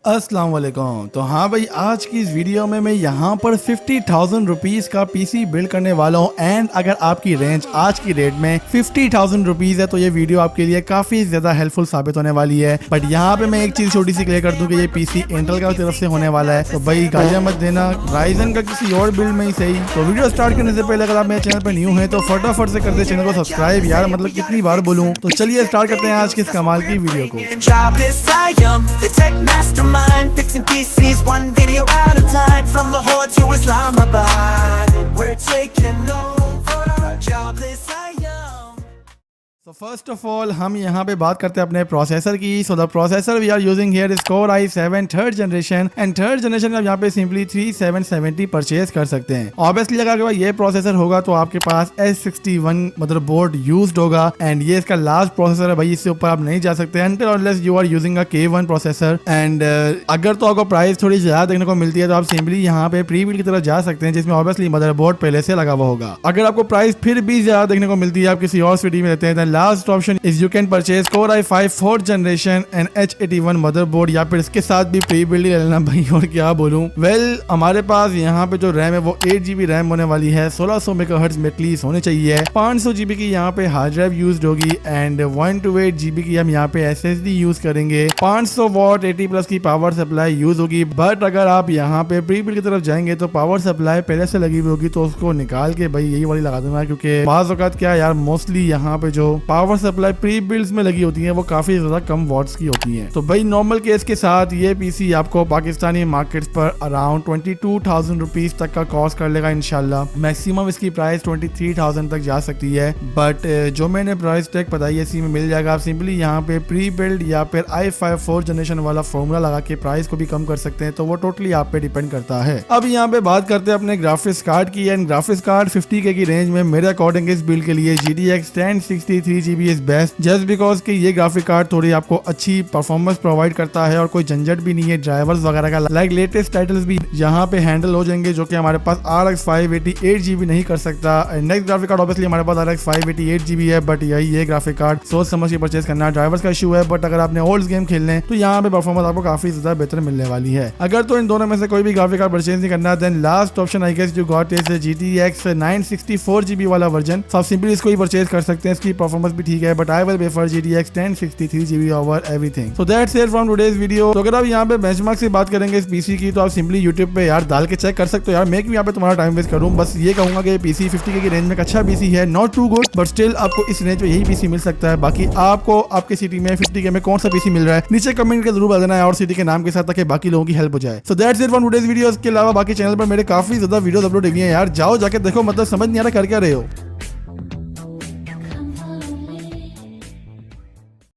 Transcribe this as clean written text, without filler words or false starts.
अस्सलाम वालेकुम। तो हाँ भाई, आज की इस वीडियो में मैं यहाँ पर 50,000 रुपीज़ का पीसी बिल्ड करने वाला हूँ। एंड अगर आपकी रेंज आज की रेट में 50,000 रुपीज़ है तो ये वीडियो आपके लिए काफ़ी ज़्यादा हेल्पफुल साबित होने वाली है। बट यहाँ पे मैं एक चीज़ छोटी सी क्लियर कर दूँ कि ये पीसी इंटेल का तरफ से होने वाला है, तो भाई गालियाँ मत देना, राइजन का किसी और बिल्ड में ही सही। तो वीडियो स्टार्ट करने से पहले अगर आप मेरे चैनल पर न्यू हैं तो फटाफट से कर दे चैनल को सब्सक्राइब यार, मतलब कितनी बार बोलूँ। तो चलिए स्टार्ट करते हैं आज की इस कमाल की वीडियो को। Mind fixing PCs, one video at a time. From Lahore to Islamabad, we're taking over. Jobless I am. So first of all हम यहाँ पे बात करते हैं अपने प्रोसेसर की। So the processor we are using here is Core i7 third generation and third generation में आप यहाँ पे सिंपली 3770 परचेज कर सकते हैं। ऑब्वियसली अगर आपके पास ये प्रोसेसर होगा तो आपके पास S61 मदरबोर्ड यूज्ड होगा एंड ये इसका लास्ट प्रोसेसर है भाई, इससे ऊपर आप नहीं जा सकते until unless you are using a K1 processor. And अगर तो आपको प्राइस थोड़ी ज्यादा देखने को मिलती है तो आप सिंपली यहाँ पे प्री बिल्ड की तरफ जा सकते हैं जिसमें ऑब्वियसली मदरबोर्ड पहले से लगा हुआ होगा। अगर आपको प्राइस फिर भी ज्यादा देखने को मिलती है, आप किसी और सिटी में रहते हैं, last option is you can purchase Core i5 fourth generation and H81 motherboard, या फिर इसके साथ भी प्री बिल्ड ही लेना भाई, और क्या बोलूं। वेल हमारे पास यहाँ पे जो रैम है वो 8GB रैम होने वाली है, 1600 मेगाहर्ट्ज में एटलीस्ट होनी चाहिए। 500GB की यहाँ पे हार्ड ड्राइव यूज होगी एंड 128GB की हम यहाँ पे SSD यूज करेंगे। 500 वॉट 80+ की पावर सप्लाई यूज होगी। बट अगर आप यहाँ पे प्री बिल्ड की तरफ जाएंगे तो पावर सप्लाई पहले से लगी हुई होगी, तो उसको निकाल के भाई यही वाली लगा दूंगा, क्योंकि बाज़ औक़ात क्या यार मोस्टली यहाँ पे जो पावर सप्लाई प्री बिल्ड्स में लगी होती है वो काफी ज्यादा कम वॉट्स की होती है। तो भाई नॉर्मल केस के साथ ये पीसी आपको पाकिस्तानी मार्केट्स पर अराउंड 22,000 रुपीज तक का कॉस्ट कर लेगा इंशाल्लाह। मैक्सिमम इसकी प्राइस 23,000 तक जा सकती है, बट जो मैंने प्राइस टैग बताई है इसी में मिल जाएगा। आप सिंपली यहाँ पे प्री बिल्ड या फिर i5 फोर्थ जनरेशन वाला फॉर्मूला लगा के प्राइस को भी कम कर सकते हैं, तो वो टोटली आप पे डिपेंड करता है। अब यहाँ पे बात करते हैं अपने ग्राफिक्स कार्ड की एंड ग्राफिक्स कार्ड 50K की रेंज में मेरे अकॉर्डिंग इस बिल्ड के लिए GTX 1063GB is best, just because कि ये ग्राफिक कार्ड थोड़ी आपको अच्छी परफॉर्मेंस प्रोवाइड करता है और कोई झंझट भी नहीं है ड्राइवर्स वगैरह का। लाइक लेटेस्ट टाइटल्स भी यहाँ पे हैंडल हो जाएंगे जो कि हमारे पास RX 588GB नहीं कर सकता। नेक्स्ट ग्राफिक कार्ड ऑब्वियसली हमारे पास RX 588GB है, बट यही ये ग्राफिक कार्ड सोच समझ के परचेज करना ड्राइवर्स का इशू है। बट अगर आपने ओल्ड गेम खेलने तो यहाँ पे परफॉर्मेंस आपको काफी ज्यादा बेहतर मिलने वाली है। अगर तो इन दोनों में से कोई भी ग्राफिक कार्ड परचेज नहीं करना, then last option I guess you got is GTX 964GB वाला वर्जन। आप सिंपली इसको ही परचेज कर सकते हैं, इसकी परफॉर्मेंस भी ठीक है, but I will prefer GTX 1063GB over everything. So that's it from today's video. तो अगर आप यहाँ पे बेंचमार्क से बात करेंगे इस पीसी की तो आप सिंपली यूट्यूब पे यार डाल के चेक कर सकते हो यार। मैं क्यों यहाँ पे तुम्हारा टाइम वेस्ट करूँ, बस ये कहूंगा कि पीसी 50K की रेंज में एक अच्छा पीसी है, not too good but still आपको इस रेंज में यही पीसी मिल सकता है। बाकी आपको आपके सिटी में 50K में कौन सा पीसी मिल रहा है नीचे कमेंट करके जरूर बताना है, और सिटी के नाम के साथ, ताकि बाकी लोगों की हेल्प हो जाए। So that's it from today's video. इसके अलावा बाकी चैनल पर मेरे काफी ज्यादा वीडियोस अपलोड हुई हैं यार, जाओ जाके देखो, मतलब समझ नहीं आ रहा कर क्या रहे हो।